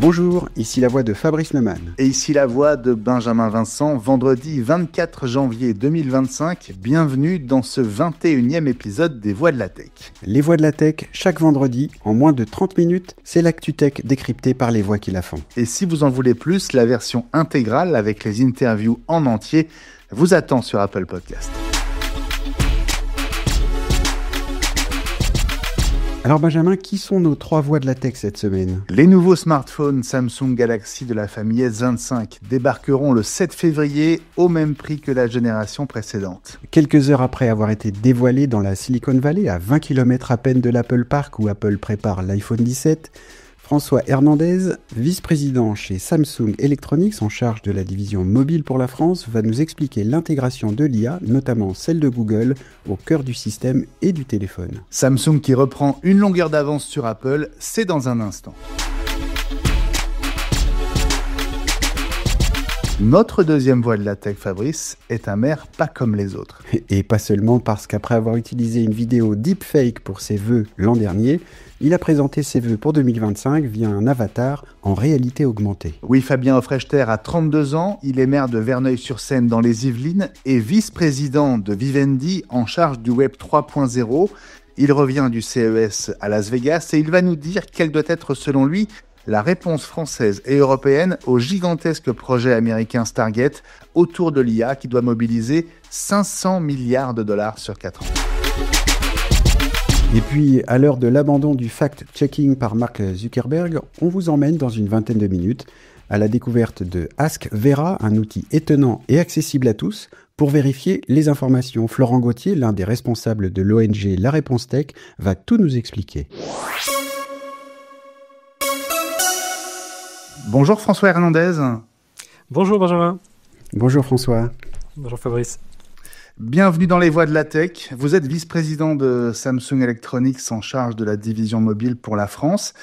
Bonjour, ici la voix de Fabrice Neumann. Et ici la voix de Benjamin Vincent, vendredi 24 janvier 2025. Bienvenue dans ce 21e épisode des Voix de la Tech. Les Voix de la Tech, chaque vendredi, en moins de 30 minutes, c'est l'actu tech décryptée par les voix qui la font. Et si vous en voulez plus, la version intégrale avec les interviews en entier vous attend sur Apple Podcast. Alors Benjamin, qui sont nos 3 voix de la tech cette semaine ? Les nouveaux smartphones Samsung Galaxy de la famille S25 débarqueront le 7 février au même prix que la génération précédente. Quelques heures après avoir été dévoilés dans la Silicon Valley, à 20 km à peine de l'Apple Park où Apple prépare l'iPhone 17, François Hernandez, vice-président chez Samsung Electronics en charge de la division mobile pour la France, va nous expliquer l'intégration de l'IA, notamment celle de Google, au cœur du système et du téléphone. Samsung qui reprend une longueur d'avance sur Apple, c'est dans un instant. Notre deuxième voix de la tech, Fabrice, est un maire pas comme les autres. Et pas seulement parce qu'après avoir utilisé une vidéo deepfake pour ses vœux l'an dernier, il a présenté ses vœux pour 2025 via un avatar en réalité augmentée. Oui, Fabien Offrechter a 32 ans, il est maire de Verneuil-sur-Seine dans les Yvelines et vice-président de Vivendi en charge du Web 3.0. Il revient du CES à Las Vegas et il va nous dire quelle doit être selon lui la réponse française et européenne au gigantesque projet américain Stargate autour de l'IA qui doit mobiliser 500 milliards de dollars sur 4 ans. Et puis, à l'heure de l'abandon du fact-checking par Mark Zuckerberg, on vous emmène dans une vingtaine de minutes à la découverte de Ask Vera, un outil étonnant et accessible à tous pour vérifier les informations. Florent Gauthier, l'un des responsables de l'ONG La Réponse Tech, va tout nous expliquer. Bonjour François Hernandez. Bonjour Benjamin. Bonjour François. Bonjour Fabrice. Bienvenue dans les Voix de la Tech. Vous êtes vice-président de Samsung Electronics en charge de la division mobile pour la France.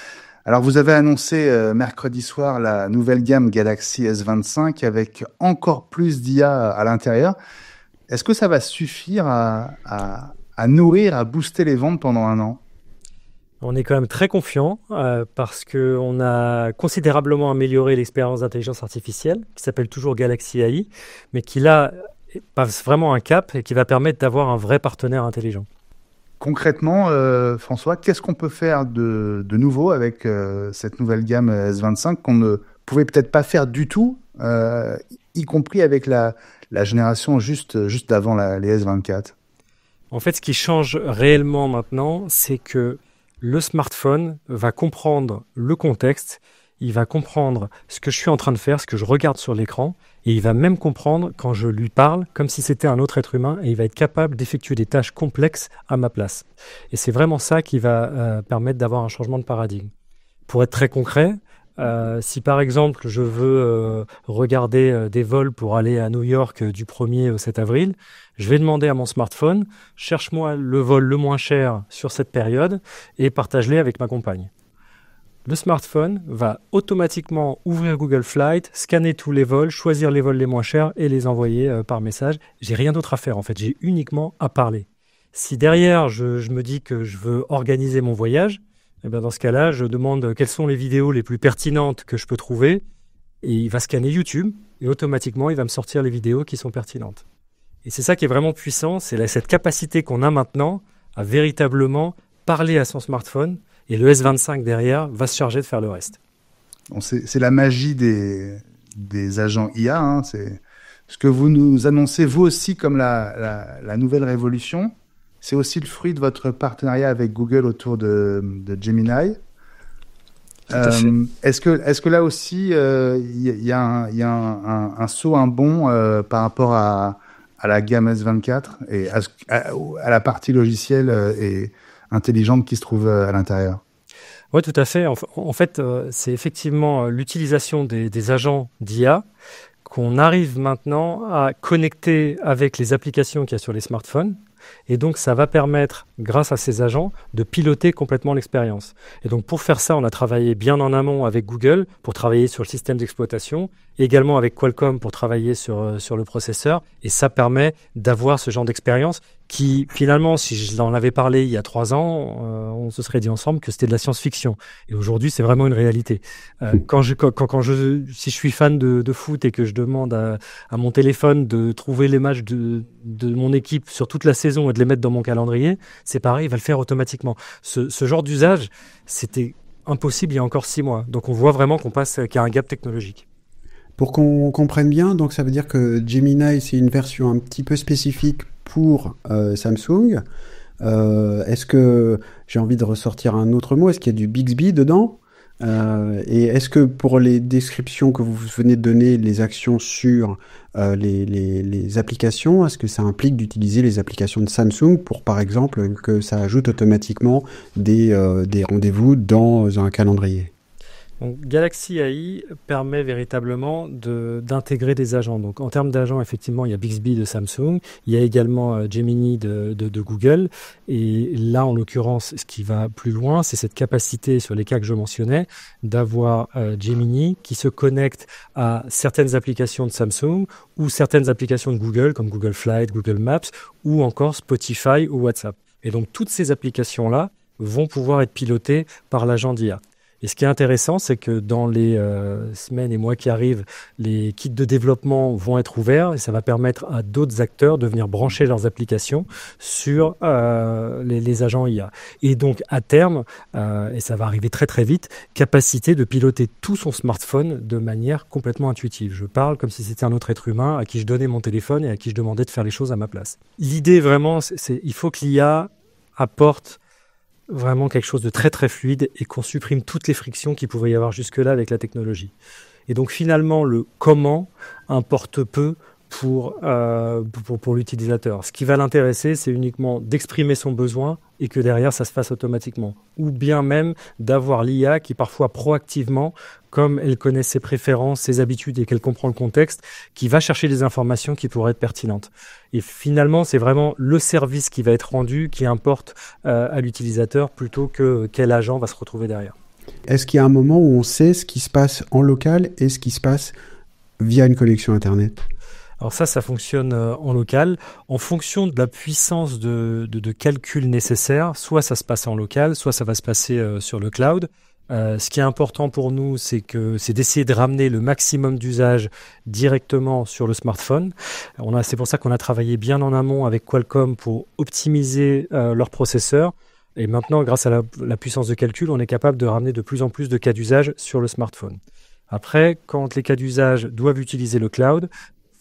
Alors vous avez annoncé mercredi soir la nouvelle gamme Galaxy S25 avec encore plus d'IA à l'intérieur. Est-ce que ça va suffire à nourrir, à booster les ventes pendant un an ? On est quand même très confiant parce qu'on a considérablement amélioré l'expérience d'intelligence artificielle qui s'appelle toujours Galaxy AI, mais qui là passe vraiment un cap et qui va permettre d'avoir un vrai partenaire intelligent. Concrètement, François, qu'est-ce qu'on peut faire de nouveau avec cette nouvelle gamme S25 qu'on ne pouvait peut-être pas faire du tout, y compris avec la génération juste d'avant les S24 ? En fait, ce qui change réellement maintenant, c'est que le smartphone va comprendre le contexte, il va comprendre ce que je suis en train de faire, ce que je regarde sur l'écran, et il va même comprendre quand je lui parle comme si c'était un autre être humain, et il va être capable d'effectuer des tâches complexes à ma place. Et c'est vraiment ça qui va permettre d'avoir un changement de paradigme. Pour être très concret, si par exemple je veux regarder des vols pour aller à New York du 1er au 7 avril, je vais demander à mon smartphone, cherche-moi le vol le moins cher sur cette période et partage-les avec ma compagne. Le smartphone va automatiquement ouvrir Google Flight, scanner tous les vols, choisir les vols les moins chers et les envoyer par message. J'ai rien d'autre à faire en fait, j'ai uniquement à parler. Si derrière je me dis que je veux organiser mon voyage, eh bien dans ce cas-là, je demande quelles sont les vidéos les plus pertinentes que je peux trouver et il va scanner YouTube et automatiquement il va me sortir les vidéos qui sont pertinentes. Et c'est ça qui est vraiment puissant, c'est cette capacité qu'on a maintenant à véritablement parler à son smartphone et le S25 derrière va se charger de faire le reste. Bon, c'est la magie des agents IA, hein, c'est ce que vous nous annoncez vous aussi comme la nouvelle révolution. C'est aussi le fruit de votre partenariat avec Google autour de Gemini. Est-ce que là aussi, il y a un saut, un bond par rapport à la gamme S24 et à la partie logicielle et intelligente qui se trouve à l'intérieur ? Oui, tout à fait. En fait, c'est effectivement l'utilisation des agents d'IA qu'on arrive maintenant à connecter avec les applications qu'il y a sur les smartphones. Et donc, ça va permettre, grâce à ces agents, de piloter complètement l'expérience. Et donc, pour faire ça, on a travaillé bien en amont avec Google pour travailler sur le système d'exploitation, également avec Qualcomm pour travailler sur le processeur. Et ça permet d'avoir ce genre d'expérience qui finalement, si je l'en avais parlé il y a 3 ans, on se serait dit ensemble que c'était de la science-fiction. Et aujourd'hui, c'est vraiment une réalité. Si je suis fan de foot et que je demande à mon téléphone de trouver les matchs de mon équipe sur toute la saison et de les mettre dans mon calendrier, c'est pareil, il va le faire automatiquement. Ce genre d'usage, c'était impossible il y a encore 6 mois. Donc on voit vraiment qu'il y a un gap technologique. Pour qu'on comprenne bien, donc ça veut dire que Gemini, c'est une version un petit peu spécifique pour Samsung. Est-ce que j'ai envie de ressortir un autre mot? Est-ce qu'il y a du Bixby dedans? Et est-ce que pour les descriptions que vous venez de donner, les actions sur les applications, est-ce que ça implique d'utiliser les applications de Samsung pour, par exemple, que ça ajoute automatiquement des rendez-vous dans un calendrier? Donc, Galaxy AI permet véritablement d'intégrer des agents. Donc, en termes d'agents, effectivement, il y a Bixby de Samsung, il y a également Gemini de Google. Et là, en l'occurrence, ce qui va plus loin, c'est cette capacité, sur les cas que je mentionnais, d'avoir Gemini qui se connecte à certaines applications de Samsung ou certaines applications de Google, comme Google Flight, Google Maps, ou encore Spotify ou WhatsApp. Et donc, toutes ces applications-là vont pouvoir être pilotées par l'agent d'IA. Et ce qui est intéressant, c'est que dans les semaines et mois qui arrivent, les kits de développement vont être ouverts et ça va permettre à d'autres acteurs de venir brancher leurs applications sur les agents IA. Et donc, à terme, et ça va arriver très très vite, capacité de piloter tout son smartphone de manière complètement intuitive. Je parle comme si c'était un autre être humain à qui je donnais mon téléphone et à qui je demandais de faire les choses à ma place. L'idée vraiment, c'est il faut que l'IA apporte vraiment quelque chose de très très fluide et qu'on supprime toutes les frictions qu'il pouvait y avoir jusque-là avec la technologie. Et donc finalement, le comment importe peu pour l'utilisateur. Ce qui va l'intéresser, c'est uniquement d'exprimer son besoin et que derrière, ça se fasse automatiquement. Ou bien même d'avoir l'IA qui parfois proactivement, comme elle connaît ses préférences, ses habitudes et qu'elle comprend le contexte, qui va chercher des informations qui pourraient être pertinentes. Et finalement, c'est vraiment le service qui va être rendu qui importe à l'utilisateur plutôt que quel agent va se retrouver derrière. Est-ce qu'il y a un moment où on sait ce qui se passe en local et ce qui se passe via une connexion Internet ? Alors ça fonctionne en local. En fonction de la puissance de calcul nécessaire, soit ça se passe en local, soit ça va se passer sur le cloud. Ce qui est important pour nous, c'est d'essayer de ramener le maximum d'usage directement sur le smartphone. C'est pour ça qu'on a travaillé bien en amont avec Qualcomm pour optimiser leur processeur. Et maintenant, grâce à la puissance de calcul, on est capable de ramener de plus en plus de cas d'usage sur le smartphone. Après, quand les cas d'usage doivent utiliser le cloud,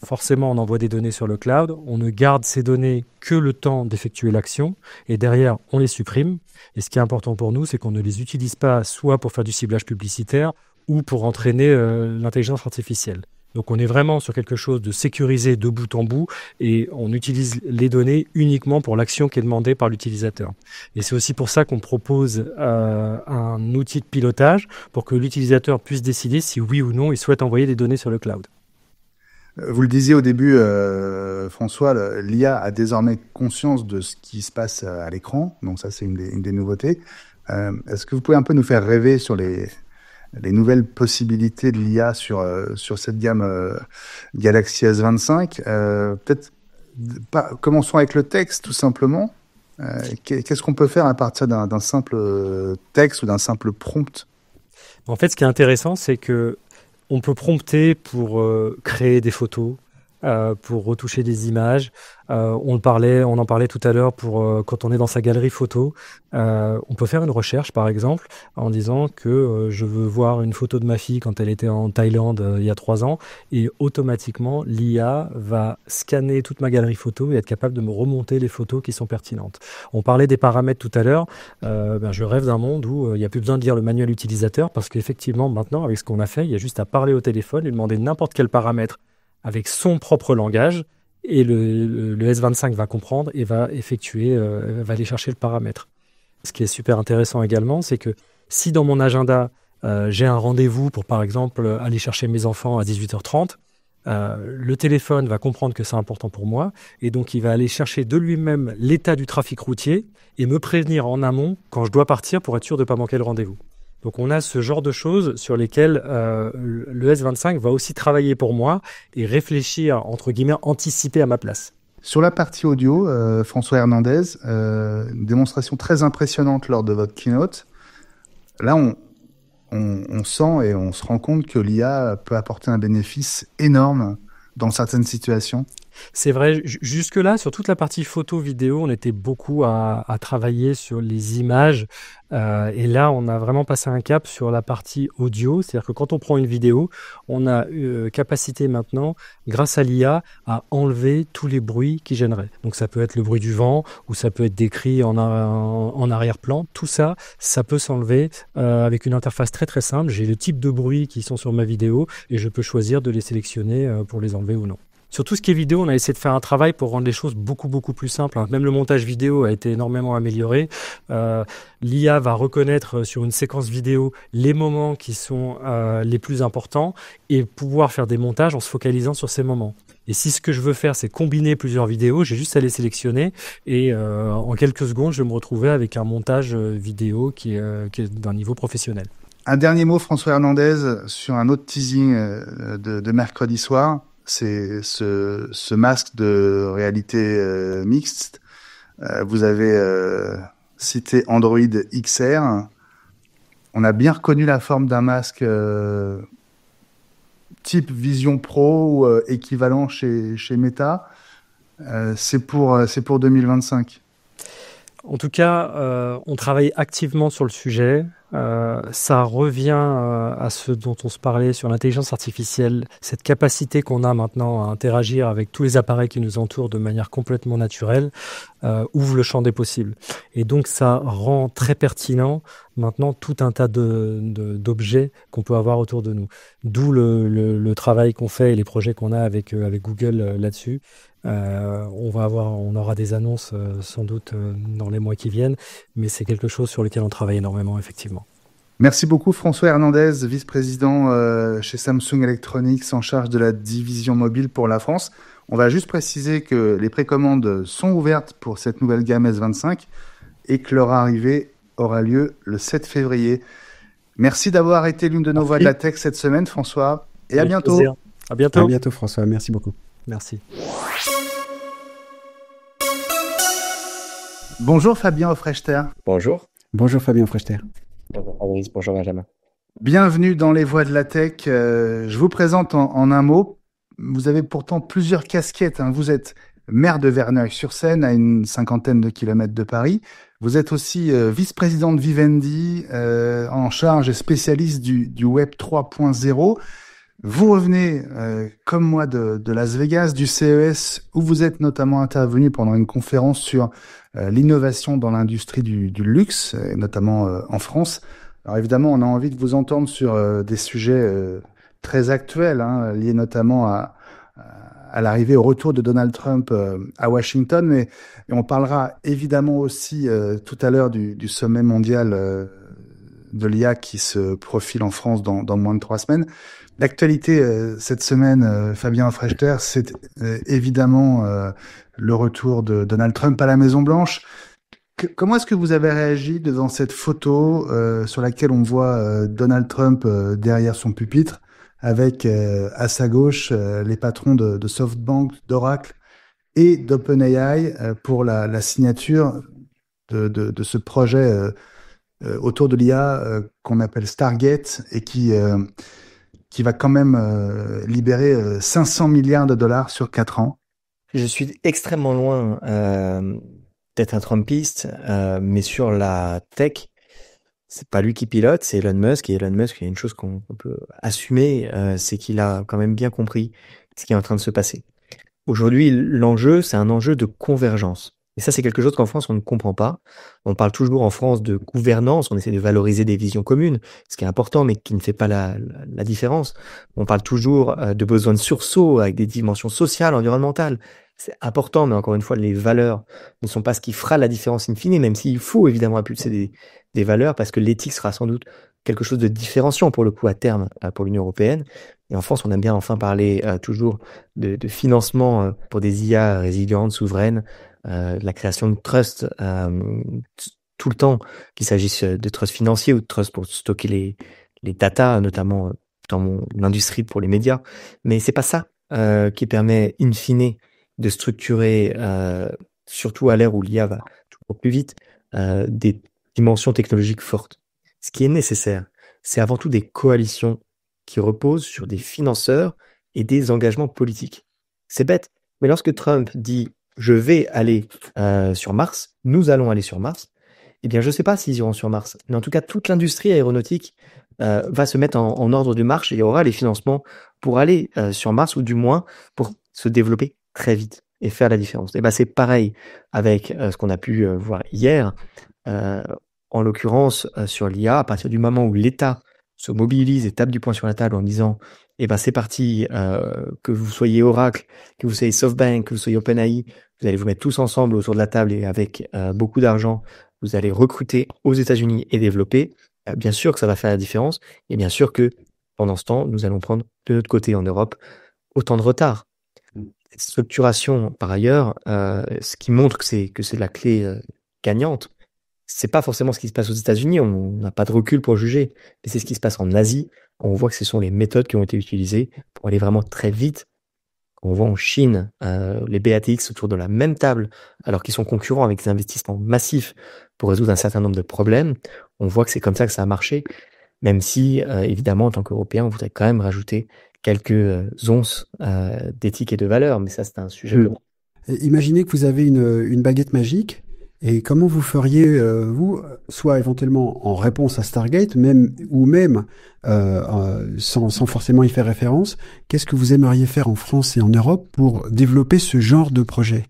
forcément, on envoie des données sur le cloud, on ne garde ces données que le temps d'effectuer l'action, et derrière, on les supprime. Et ce qui est important pour nous, c'est qu'on ne les utilise pas soit pour faire du ciblage publicitaire ou pour entraîner l'intelligence artificielle. Donc on est vraiment sur quelque chose de sécurisé de bout en bout et on utilise les données uniquement pour l'action qui est demandée par l'utilisateur. Et c'est aussi pour ça qu'on propose un outil de pilotage pour que l'utilisateur puisse décider si oui ou non il souhaite envoyer des données sur le cloud. Vous le disiez au début, François, l'IA a désormais conscience de ce qui se passe à l'écran. Donc ça, c'est une des nouveautés. Est-ce que vous pouvez un peu nous faire rêver sur les nouvelles possibilités de l'IA sur cette gamme Galaxy S25 peut-être commençons avec le texte, tout simplement. Qu'est-ce qu'on peut faire à partir d'un simple texte ou d'un simple prompt ? En fait, ce qui est intéressant, c'est que on peut prompter pour créer des photos, pour retoucher des images. On en parlait tout à l'heure pour quand on est dans sa galerie photo. On peut faire une recherche, par exemple, en disant que je veux voir une photo de ma fille quand elle était en Thaïlande il y a 3 ans. Et automatiquement, l'IA va scanner toute ma galerie photo et être capable de me remonter les photos qui sont pertinentes. On parlait des paramètres tout à l'heure. Je rêve d'un monde où il n'y a plus besoin de lire le manuel utilisateur parce qu'effectivement, maintenant, avec ce qu'on a fait, il y a juste à parler au téléphone, lui demander n'importe quel paramètre avec son propre langage. Et le S25 va comprendre et va va aller chercher le paramètre. Ce qui est super intéressant également, c'est que si dans mon agenda, j'ai un rendez-vous pour, par exemple, aller chercher mes enfants à 18h30, le téléphone va comprendre que c'est important pour moi et donc il va aller chercher de lui-même l'état du trafic routier et me prévenir en amont quand je dois partir pour être sûr de ne pas manquer le rendez-vous. Donc on a ce genre de choses sur lesquelles le S25 va aussi travailler pour moi et réfléchir, entre guillemets, anticiper à ma place. Sur la partie audio, François Hernandez, une démonstration très impressionnante lors de votre keynote. Là, on sent et on se rend compte que l'IA peut apporter un bénéfice énorme dans certaines situations. C'est vrai, jusque-là, sur toute la partie photo-vidéo, on était beaucoup à travailler sur les images. Et là, on a vraiment passé un cap sur la partie audio. C'est-à-dire que quand on prend une vidéo, on a capacité maintenant, grâce à l'IA, à enlever tous les bruits qui gêneraient. Donc ça peut être le bruit du vent, ou ça peut être des cris en arrière-plan. Tout ça, ça peut s'enlever avec une interface très très simple. J'ai le type de bruits qui sont sur ma vidéo et je peux choisir de les sélectionner pour les enlever ou non. Sur tout ce qui est vidéo, on a essayé de faire un travail pour rendre les choses beaucoup plus simples. Même le montage vidéo a été énormément amélioré. L'IA va reconnaître sur une séquence vidéo les moments qui sont les plus importants et pouvoir faire des montages en se focalisant sur ces moments. Et si ce que je veux faire, c'est combiner plusieurs vidéos, j'ai juste à les sélectionner et en quelques secondes, je vais me retrouver avec un montage vidéo qui est d'un niveau professionnel. Un dernier mot, François Hernandez, sur un autre teasing de mercredi soir. C'est ce masque de réalité mixte. Vous avez cité Android XR. On a bien reconnu la forme d'un masque type Vision Pro ou équivalent chez Meta. C'est pour 2025. En tout cas, on travaille activement sur le sujet. Ça revient à ce dont on se parlait sur l'intelligence artificielle, cette capacité qu'on a maintenant à interagir avec tous les appareils qui nous entourent de manière complètement naturelle, ouvre le champ des possibles. Et donc ça rend très pertinent maintenant tout un tas d'objets qu'on peut avoir autour de nous. D'où le travail qu'on fait et les projets qu'on a avec Google là-dessus. On aura des annonces sans doute dans les mois qui viennent, mais c'est quelque chose sur lequel on travaille énormément, effectivement. Merci beaucoup François Hernandez, vice-président chez Samsung Electronics en charge de la division mobile pour la France. On va juste préciser que les précommandes sont ouvertes pour cette nouvelle gamme S25 et que leur arrivée aura lieu le 7 février. Merci d'avoir été l'une de nos voix de la tech cette semaine, François, et à bientôt. Plaisir. À bientôt. À bientôt François, merci beaucoup. Merci. Bonjour Fabien Offrechter. Bonjour. Bonjour Fabien Offrechter. Bonjour Fabrice, bonjour Benjamin. Bienvenue dans les voix de la tech. Je vous présente en un mot. Vous avez pourtant plusieurs casquettes. Vous êtes maire de Verneuil-sur-Seine, à une 50aine de kilomètres de Paris. Vous êtes aussi vice-président de Vivendi, en charge et spécialiste du Web 3.0. Vous revenez, comme moi, de Las Vegas, du CES, où vous êtes notamment intervenu pendant une conférence sur l'innovation dans l'industrie du luxe, et notamment en France. Alors évidemment, on a envie de vous entendre sur des sujets très actuels, liés notamment à l'arrivée, au retour de Donald Trump à Washington, et on parlera évidemment aussi tout à l'heure du sommet mondial de l'IA qui se profile en France dans moins de 3 semaines. L'actualité cette semaine, Fabien Offrechter, c'est évidemment le retour de Donald Trump à la Maison-Blanche. Comment est-ce que vous avez réagi devant cette photo sur laquelle on voit Donald Trump derrière son pupitre avec à sa gauche les patrons de SoftBank, d'Oracle et d'OpenAI pour la signature de ce projet autour de l'IA qu'on appelle Stargate et qui va quand même libérer 500 milliards de dollars sur 4 ans. Je suis extrêmement loin d'être un Trumpiste, mais sur la tech, c'est pas lui qui pilote, c'est Elon Musk. Et Elon Musk, il y a une chose qu'on peut assumer, c'est qu'il a quand même bien compris ce qui est en train de se passer. Aujourd'hui, l'enjeu, c'est un enjeu de convergence. Et ça, c'est quelque chose qu'en France, on ne comprend pas. On parle toujours en France de gouvernance, on essaie de valoriser des visions communes, ce qui est important, mais qui ne fait pas la différence. On parle toujours de besoin de sursaut avec des dimensions sociales, environnementales. C'est important, mais encore une fois, les valeurs ne sont pas ce qui fera la différence in fine, même s'il faut évidemment impulser des valeurs, parce que l'éthique sera sans doute quelque chose de différenciant pour le coup à terme pour l'Union européenne. Et en France, on aime bien enfin parler toujours de financement pour des IA résilientes, souveraines, de la création de trusts tout le temps, qu'il s'agisse de trusts financiers ou de trusts pour stocker les data, notamment dans l'industrie pour les médias. Mais c'est pas ça qui permet in fine de structurer, surtout à l'ère où l'IA va toujours plus vite, des dimensions technologiques fortes. Ce qui est nécessaire, c'est avant tout des coalitions qui reposent sur des financeurs et des engagements politiques. C'est bête, mais lorsque Trump dit « je vais aller sur Mars, nous allons aller sur Mars », eh bien je ne sais pas s'ils iront sur Mars, mais en tout cas toute l'industrie aéronautique va se mettre en ordre de marche et il y aura les financements pour aller sur Mars, ou du moins pour se développer très vite et faire la différence. Et ben c'est pareil avec ce qu'on a pu voir hier, en l'occurrence sur l'IA. À partir du moment où l'État se mobilise et tape du poing sur la table en disant eh ben c'est parti, que vous soyez Oracle, que vous soyez SoftBank, que vous soyez OpenAI, vous allez vous mettre tous ensemble autour de la table et avec beaucoup d'argent, vous allez recruter aux États-Unis et développer. Bien sûr que ça va faire la différence, et bien sûr que pendant ce temps, nous allons prendre de notre côté en Europe autant de retard. Cette structuration, par ailleurs, ce qui montre que c'est la clé gagnante, c'est pas forcément ce qui se passe aux États-Unis, on n'a pas de recul pour juger, mais c'est ce qui se passe en Asie. On voit que ce sont les méthodes qui ont été utilisées pour aller vraiment très vite. On voit en Chine les BATX autour de la même table, alors qu'ils sont concurrents avec des investissements massifs pour résoudre un certain nombre de problèmes. On voit que c'est comme ça que ça a marché, même si, évidemment, en tant qu'Européens, on voudrait quand même rajouter quelques onces d'éthique et de valeur, mais ça, c'est un sujet. Imaginez que vous avez une baguette magique, et comment vous feriez, vous, soit éventuellement en réponse à Stargate, ou même sans forcément y faire référence, qu'est-ce que vous aimeriez faire en France et en Europe pour développer ce genre de projet?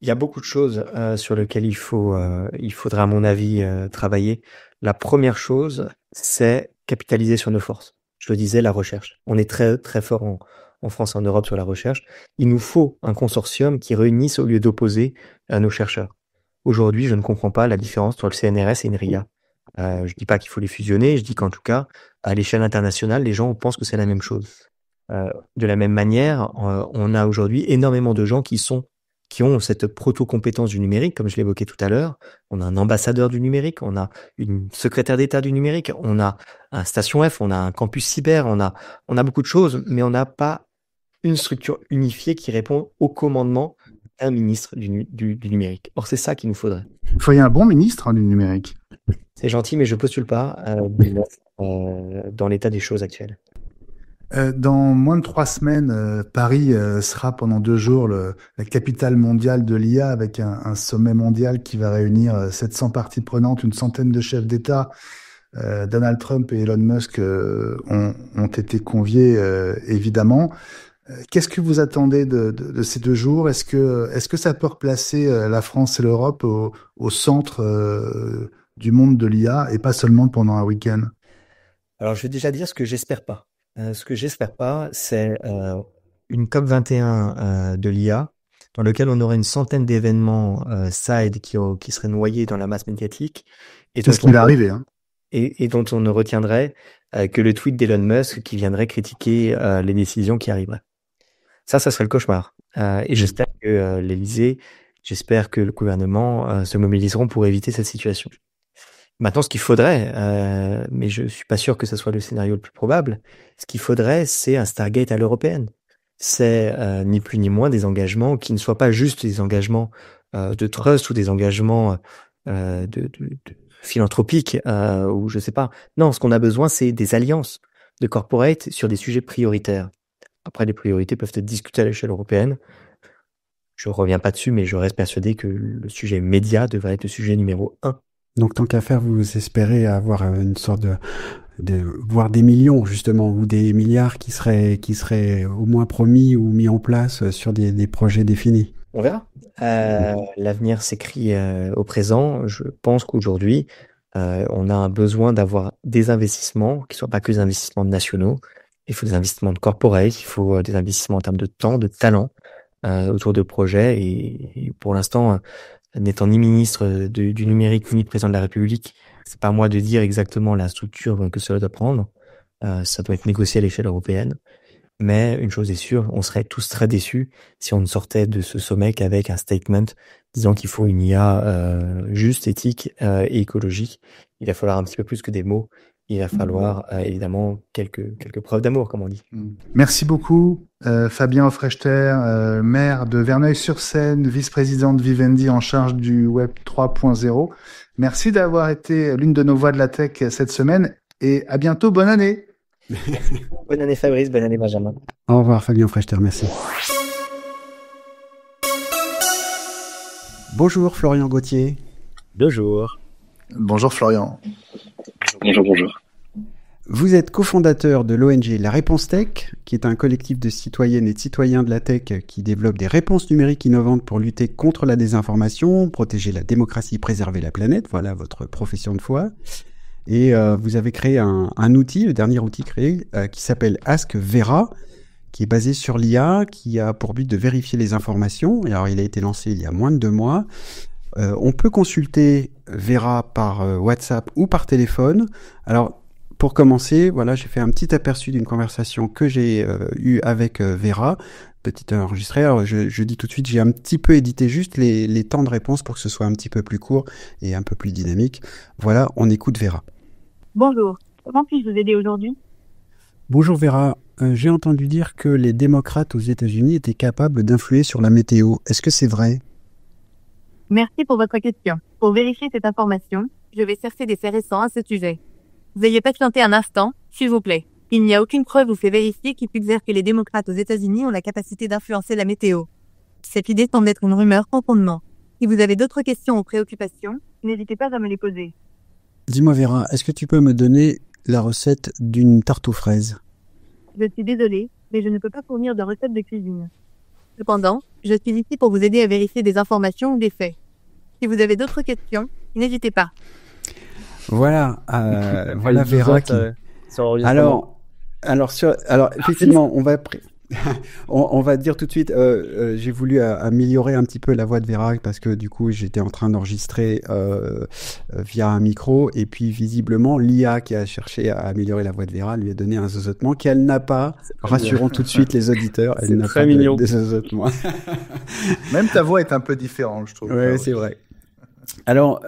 Il y a beaucoup de choses sur lesquelles il faudra, à mon avis, travailler. La première chose, c'est capitaliser sur nos forces. Je le disais, la recherche. On est très, très fort en France et en Europe sur la recherche. Il nous faut un consortium qui réunisse au lieu d'opposer nos chercheurs. Aujourd'hui, je ne comprends pas la différence entre le CNRS et une RIA. Je dis pas qu'il faut les fusionner, je dis qu'en tout cas, à l'échelle internationale, les gens pensent que c'est la même chose. De la même manière, on a aujourd'hui énormément de gens qui ont cette proto-compétence du numérique, comme je l'évoquais tout à l'heure. On a un ambassadeur du numérique, on a une secrétaire d'État du numérique, on a un Station F, on a un campus cyber, on a beaucoup de choses, mais on n'a pas une structure unifiée qui répond au commandement d'un ministre du numérique. Or, c'est ça qu'il nous faudrait. Il faudrait un bon ministre du numérique. C'est gentil, mais je postule pas dans l'état des choses actuelles. Dans moins de 3 semaines, Paris sera pendant 2 jours la capitale mondiale de l'IA, avec un sommet mondial qui va réunir 700 parties prenantes, une centaine de chefs d'État. Donald Trump et Elon Musk ont été conviés, évidemment. Qu'est-ce que vous attendez de ces 2 jours? Est-ce que ça peut replacer la France et l'Europe au centre du monde de l'IA, et pas seulement pendant un week-end? Alors, je vais déjà dire ce que j'espère pas. Ce que j'espère pas, c'est une COP21 de l'IA, dans lequel on aurait une centaine d'événements side qui seraient noyés dans la masse médiatique. C'est ce qui va arriver, hein. Et dont on ne retiendrait que le tweet d'Elon Musk qui viendrait critiquer les décisions qui arriveraient. Ça serait le cauchemar. Et j'espère que l'Élysée, j'espère que le gouvernement se mobiliseront pour éviter cette situation. Maintenant, ce qu'il faudrait, mais je suis pas sûr que ce soit le scénario le plus probable, ce qu'il faudrait, c'est un Stargate à l'européenne. C'est ni plus ni moins des engagements qui ne soient pas juste des engagements de trust ou des engagements de philanthropiques ou je sais pas. Non, ce qu'on a besoin, c'est des alliances de corporate sur des sujets prioritaires. Après, les priorités peuvent être discutées à l'échelle européenne. Je reviens pas dessus, mais je reste persuadé que le sujet média devrait être le sujet numéro 1. Donc, tant qu'à faire, vous espérez avoir une sorte voire des millions, justement, ou des milliards qui seraient au moins promis ou mis en place sur des projets définis. On verra. L'avenir s'écrit au présent. Je pense qu'aujourd'hui, on a un besoin d'avoir des investissements qui soient pas que des investissements nationaux. Il faut des investissements de corporate, il faut des investissements en termes de temps, de talent autour de projets. Et pour l'instant, n'étant ni ministre du numérique ni président de la République, c'est pas à moi de dire exactement la structure que cela doit prendre. Ça doit être négocié à l'échelle européenne. Mais une chose est sûre, on serait tous très déçus si on ne sortait de ce sommet qu'avec un statement disant qu'il faut une IA juste, éthique et écologique. Il va falloir un petit peu plus que des mots. il va falloir évidemment quelques preuves d'amour, comme on dit. Merci beaucoup, Fabien Hofrechter, maire de Verneuil-sur-Seine, vice-président de Vivendi en charge du Web 3.0. Merci d'avoir été l'une de nos voix de la tech cette semaine et à bientôt, bonne année. Bonne année Fabrice, bonne année Benjamin. Au revoir Fabien Hofrechter, merci. Bonjour Florian Gauthier. Bonjour. Bonjour Florian. Bonjour. Vous êtes cofondateur de l'ONG La Réponse Tech, qui est un collectif de citoyennes et de citoyens de la tech qui développe des réponses numériques innovantes pour lutter contre la désinformation, protéger la démocratie, préserver la planète. Voilà votre profession de foi. Et vous avez créé un outil, le dernier outil créé, qui s'appelle Ask Vera, qui est basé sur l'IA, qui a pour but de vérifier les informations. Et alors, il a été lancé il y a moins de 2 mois. On peut consulter Vera par WhatsApp ou par téléphone. Alors, pour commencer, voilà, j'ai fait un petit aperçu d'une conversation que j'ai eue avec Vera, petit enregistré. Alors, je dis tout de suite, j'ai un petit peu édité juste les temps de réponse pour que ce soit un petit peu plus court et un peu plus dynamique. Voilà, on écoute Vera. Bonjour, comment puis-je vous aider aujourd'hui ? Bonjour Vera, j'ai entendu dire que les démocrates aux États-Unis étaient capables d'influer sur la météo. Est-ce que c'est vrai ? Merci pour votre question. Pour vérifier cette information, je vais chercher des faits récents à ce sujet. Veuillez patienter un instant, s'il vous plaît. Il n'y a aucune preuve ou fait vérifier qui suggère que les démocrates aux États-Unis ont la capacité d'influencer la météo. Cette idée semble être une rumeur sans fondement. Si vous avez d'autres questions ou préoccupations, n'hésitez pas à me les poser. Dis-moi Vera, est-ce que tu peux me donner la recette d'une tarte aux fraises ? Je suis désolée, mais je ne peux pas fournir de recette de cuisine. Cependant, je suis ici pour vous aider à vérifier des informations ou des faits. Si vous avez d'autres questions, n'hésitez pas. Voilà, voilà Vera qui... Alors effectivement, on va dire tout de suite, j'ai voulu améliorer un petit peu la voix de Vera parce que du coup j'étais en train d'enregistrer via un micro et puis visiblement l'IA qui a cherché à améliorer la voix de Vera lui a donné un zozotement qu'elle n'a pas. Rassurons tout de suite les auditeurs, elle n'a pas de zozotement. Même ta voix est un peu différente, je trouve. Ouais, c'est vrai. Alors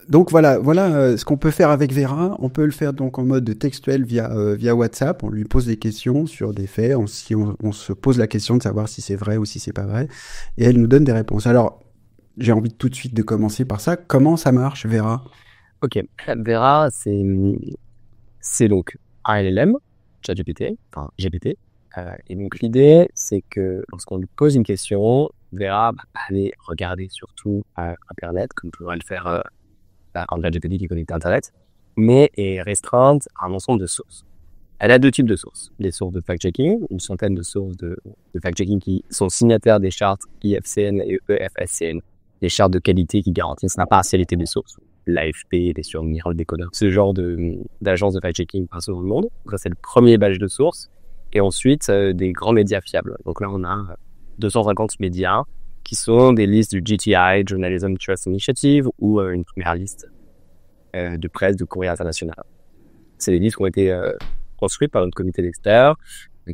donc voilà ce qu'on peut faire avec Vera. On peut le faire donc en mode textuel via WhatsApp. On lui pose des questions sur des faits. Si on se pose la question de savoir si c'est vrai ou si c'est pas vrai, et elle nous donne des réponses. Alors j'ai envie tout de suite de commencer par ça. Comment ça marche, Vera ? Ok, Vera, c'est donc un LLM, ChatGPT, enfin GPT. Et donc l'idée, c'est que lorsqu'on lui pose une question, Vera va aller regarder surtout Internet, comme pourrait le faire un ChatGPT qui connecte à Internet, mais est restreinte à un ensemble de sources. Elle a 2 types de sources. Les sources de fact-checking, une centaine de sources de fact-checking qui sont signataires des chartes IFCN et EFSCN, des chartes de qualité qui garantissent l'impartialité des sources. L'AFP, les Surmir, le Décodeur, ce genre d'agences de fact-checking partout dans le monde. Donc ça, c'est le premier batch de sources. Et ensuite, des grands médias fiables. Donc là, on a 250 médias qui sont des listes du GTI, Journalism Trust Initiative, ou une première liste de presse de courrier international. C'est des listes qui ont été construites par notre comité d'experts,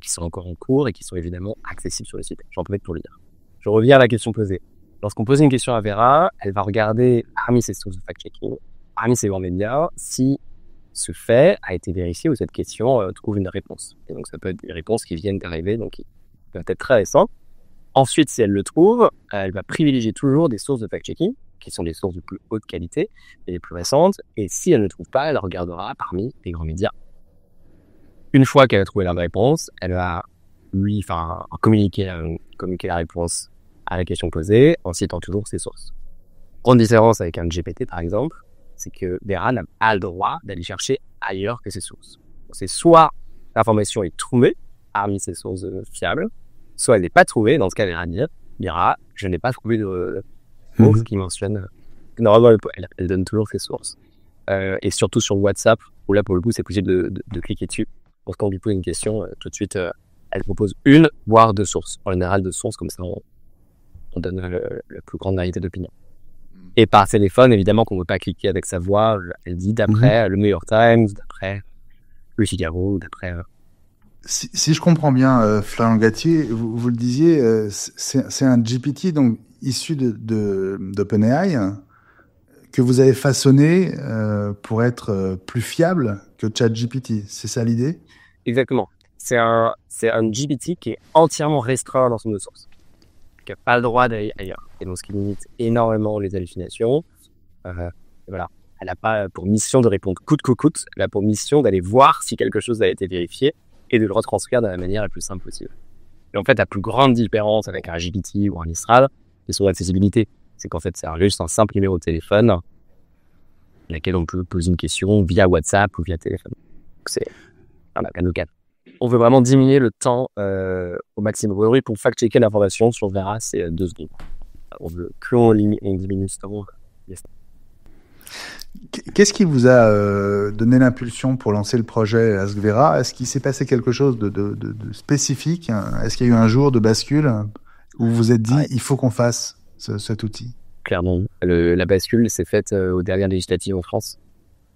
qui sont encore en cours et qui sont évidemment accessibles sur le site. J'en profite pour le dire. Je reviens à la question posée. Lorsqu'on pose une question à Vera, elle va regarder parmi ses sources de fact-checking, parmi ses grands médias, si ce fait a été vérifié ou cette question trouve une réponse. Et donc ça peut être des réponses qui viennent d'arriver, donc qui peuvent être très récentes. Ensuite, si elle le trouve, elle va privilégier toujours des sources de fact-checking, qui sont des sources de plus haute qualité et les plus récentes. Et si elle ne trouve pas, elle regardera parmi les grands médias. Une fois qu'elle a trouvé la réponse, elle va communiquer la réponse à la question posée, en citant toujours ses sources. Grande différence avec un GPT, par exemple, c'est que Vera n'a pas le droit d'aller chercher ailleurs que ses sources. C'est soit l'information est trouvée parmi ses sources fiables, soit elle n'est pas trouvée. Dans ce cas, Vera dira je n'ai pas trouvé de source qui mentionne. Normalement, elle donne toujours ses sources. Et surtout sur WhatsApp, où là, pour le coup, c'est possible de cliquer dessus. Lorsqu'on lui pose une question, tout de suite, elle propose une, voire 2 sources. En général, 2 sources, comme ça, on donne la plus grande variété d'opinions. Et par téléphone, évidemment, qu'on ne veut pas cliquer avec sa voix. Elle dit d'après le New York Times, d'après le Figaro, d'après... Si je comprends bien, Florian Gauthier, vous le disiez, c'est un GPT donc issu d'OpenAI que vous avez façonné pour être plus fiable que ChatGPT. C'est ça l'idée? Exactement. C'est un GPT qui est entièrement restreint dans son node source, qui n'a pas le droit d'aller ailleurs. Et donc, ce qui limite énormément les hallucinations. Voilà. Elle n'a pas pour mission de répondre coûte que coûte. Elle a pour mission d'aller voir si quelque chose a été vérifié et de le retranscrire de la manière la plus simple possible. Et en fait, la plus grande différence avec un GPT ou un Mistral, c'est son accessibilité. C'est qu'en fait, c'est juste un simple numéro de téléphone à laquelle on peut poser une question via WhatsApp ou via téléphone. Donc, c'est un canne. On veut vraiment diminuer le temps au maximum. Aujourd'hui, pour fact-checker l'information sur Vera, c'est 2 secondes. On veut que on diminue ce temps. Yes. Qu'est-ce qui vous a donné l'impulsion pour lancer le projet Ask Vera? Est-ce qu'il s'est passé quelque chose de spécifique? Est-ce qu'il y a eu un jour de bascule où vous vous êtes dit il faut qu'on fasse cet outil? Clairement, la bascule s'est faite aux dernières législatives en France.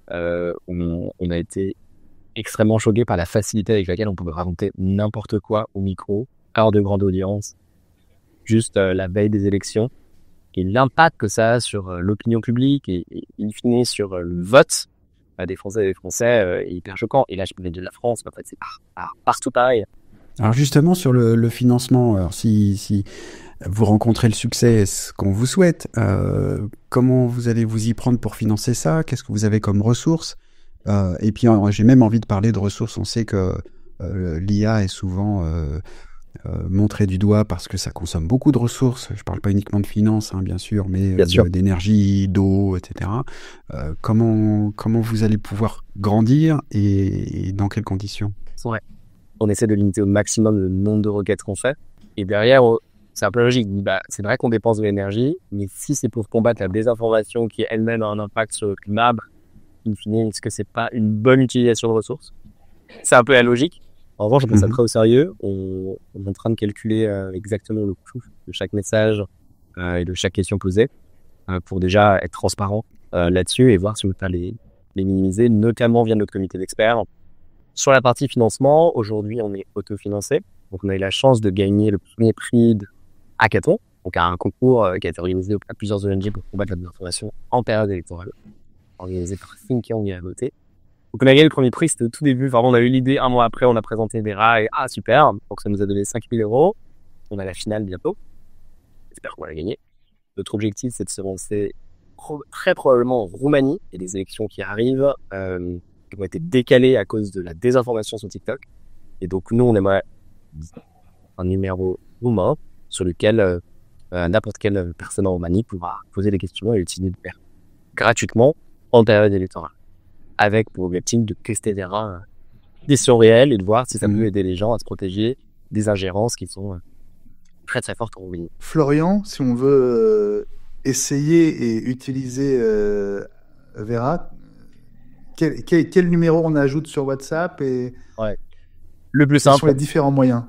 On a été extrêmement choqués par la facilité avec laquelle on pouvait raconter n'importe quoi au micro, hors de grande audience, juste la veille des élections. Et l'impact que ça a sur l'opinion publique et in fine sur le vote des Français et des Français est hyper choquant. Et là, je parlais de la France, mais en fait, c'est partout pareil. Alors justement, sur le financement, alors si vous rencontrez le succès, ce qu'on vous souhaite, comment vous allez vous y prendre pour financer ça? Qu'est-ce que vous avez comme ressources? Et puis, j'ai même envie de parler de ressources. On sait que l'IA est souvent montrée du doigt parce que ça consomme beaucoup de ressources. Je parle pas uniquement de finances, hein, bien sûr, mais d'énergie, d'eau, etc. Comment vous allez pouvoir grandir et dans quelles conditions? Ouais. On essaie de limiter au maximum le nombre de requêtes qu'on fait. Et derrière, c'est un peu logique. C'est vrai qu'on dépense de l'énergie, mais si c'est pour combattre la désinformation qui elle-même a un impact sur le climat, in fine, est-ce que c'est pas une bonne utilisation de ressources? C'est un peu la logique. En revanche, on prend ça très au sérieux. On est en train de calculer exactement le coût de chaque message et de chaque question posée pour déjà être transparent là-dessus et voir si on peut les minimiser, notamment via notre comité d'experts. Sur la partie financement, aujourd'hui, on est autofinancé. Donc, on a eu la chance de gagner le premier prix de Hackathon, donc un concours qui a été organisé à plusieurs ONG pour combattre la désinformation en période électorale, organisé par Think Young et à voter. Donc, on a gagné le premier prix, c'était au tout début. Enfin, on a eu l'idée, un mois après, on a présenté Vera et super. Donc, ça nous a donné 5 000 €. On a la finale bientôt. J'espère qu'on va la gagner. Notre objectif, c'est de se lancer très probablement en Roumanie. Il y a des élections qui arrivent, qui ont été décalées à cause de la désinformation sur TikTok. Et donc, nous, on aimerait un numéro roumain sur lequel n'importe quelle personne en Roumanie pourra poser des questions et utiliser de faire gratuitement en période électorale. Avec pour objectif de tester des questions réelles et de voir si ça peut aider les gens à se protéger des ingérences qui sont très très fortes en Roumanie. Florian, si on veut essayer et utiliser Vera, quel numéro on ajoute sur WhatsApp et le plus simple, quels sont les différents moyens?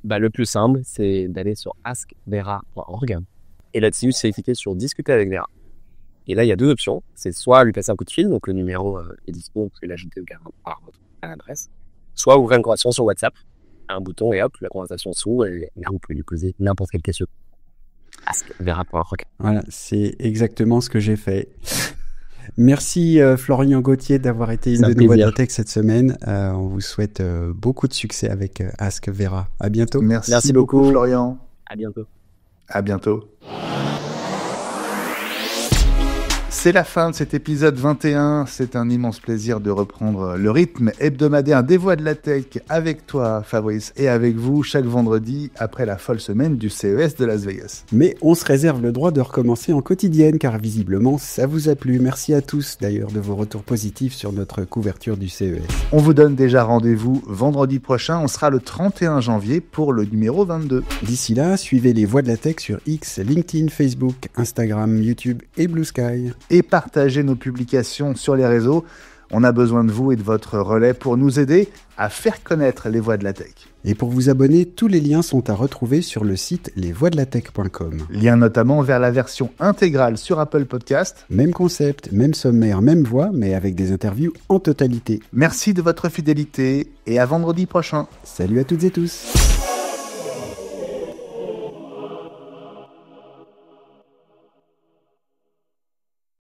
Le plus simple, c'est d'aller sur askvera.org et là-dessus, c'est cliquer sur discuter avec Vera. Et là, il y a 2 options. C'est soit lui passer un coup de fil, donc le numéro est disponible, vous pouvez l'ajouter à l'adresse, soit ouvrir une conversation sur WhatsApp, un bouton et hop, la conversation s'ouvre et là, vous pouvez lui poser n'importe quelle question. askvera.org. Voilà, c'est exactement ce que j'ai fait. Merci Florian Gauthier d'avoir été une de nos voix de la tech cette semaine. On vous souhaite beaucoup de succès avec Ask Vera. À bientôt. Merci beaucoup Florian. À bientôt. À bientôt. C'est la fin de cet épisode 21. C'est un immense plaisir de reprendre le rythme hebdomadaire des Voix de la Tech avec toi, Fabrice, et avec vous chaque vendredi après la folle semaine du CES de Las Vegas. Mais on se réserve le droit de recommencer en quotidienne car visiblement ça vous a plu. Merci à tous d'ailleurs de vos retours positifs sur notre couverture du CES. On vous donne déjà rendez-vous vendredi prochain. On sera le 31 janvier pour le numéro 22. D'ici là, suivez les Voix de la Tech sur X, LinkedIn, Facebook, Instagram, YouTube et Blue Sky. Et partagez nos publications sur les réseaux. On a besoin de vous et de votre relais pour nous aider à faire connaître les Voix de la Tech. Et pour vous abonner, tous les liens sont à retrouver sur le site lesvoixdelatech.com. Lien notamment vers la version intégrale sur Apple Podcast. Même concept, même sommaire, même voix, mais avec des interviews en totalité. Merci de votre fidélité et à vendredi prochain. Salut à toutes et tous.